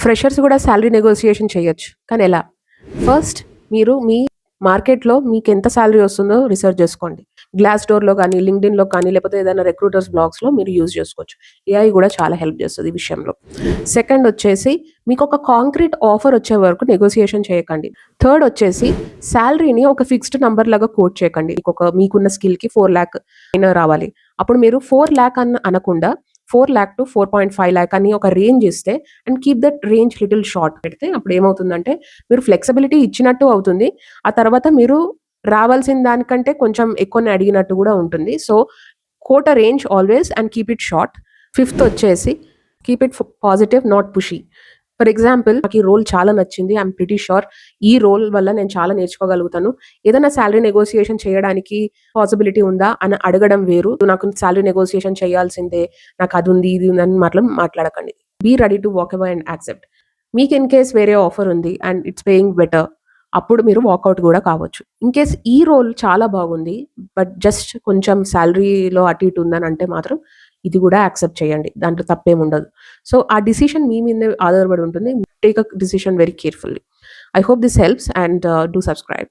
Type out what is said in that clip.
Freshers కూడా salary negotiation చేయొచ్చు. కానీ ఎలా? ఫస్ట్ మీరు మీ మార్కెట్‌లో మీకెంత సాలరీ వస్తుందో రిసర్చ్ చేసుకోండి. గ్లాస్ డోర్‌లో గానీ, లింక్డ్ఇన్‌లో కానీ, లేకపోతే ఏదైనా రిక్రూటర్స్ బ్లాగ్స్‌లో మీరు యూజ్ చేసుకోవచ్చు. ఏఐ కూడా చాలా హెల్ప్ చేస్తది ఈ విషయంలో. సెకండ్ వచ్చేసి మీకొక కాంక్రీట్ ఆఫర్ వచ్చే వరకు నెగోషియేషన్ చేయకండి. థర్డ్ వచ్చేసి సాలరీని ఒక ఫిక్స్డ్ నంబర్ లాగా కోట్ చేయకండి. మీకున్న స్కిల్‌కి 4,00,000 అయినా రావాలి. అప్పుడు మీరు 4,00,000 అనకుండా 4,00,000 to 4.5 అని ఒక రేంజ్ ఇస్తే and keep that range little short పెడితే అప్పుడు ఏమవుతుందంటే మీరు ఫ్లెక్సిబిలిటీ ఇచ్చినట్టు అవుతుంది. ఆ తర్వాత మీరు రావాల్సిన దానికంటే కొంచెం ఎక్కువనే అడిగినట్టు కూడా ఉంటుంది. So, quote a range always and keep it short. Fifth వచ్చేసి keep it positive, not pushy. For example నాకు ఈ రోల్ చాలా నచ్చింది. ఐఎమ్ ప్రిటీ ష్యూర్ ఈ రోల్ వల్ల నేను చాలా నేర్చుకోగలుగుతాను. ఏదైనా సాలరీ నెగోషియేషన్ చేయడానికి పాసిబిలిటీ ఉందా అని అడగడం వేరు. నాకు సాలరీ నెగోషియేషన్ చేయాల్సిందే, నాకు అది ఉంది, ఇది ఉంది అని మాట్లాడకండి. Be ready to walk away and accept. మీకు ఇన్ కేస్ వేరే ఆఫర్ ఉంది అండ్ ఇట్స్ పేయింగ్ బెటర్, అప్పుడు మీరు వాకౌట్ కూడా కావచ్చు. ఇన్ కేస్ ఈ రోల్ చాలా బాగుంది బట్ జస్ట్ కొంచెం సాలరీలో అటు ఇటు ఉందని అంటే మాత్రం ఇది కూడా యాక్సెప్ట్ చేయండి. దాంట్లో తప్పేం ఉండదు. సో ఆ డిసిషన్ మీ మీదే ఆధారపడి ఉంటుంది. Take a decision very carefully. I hope this helps and do subscribe.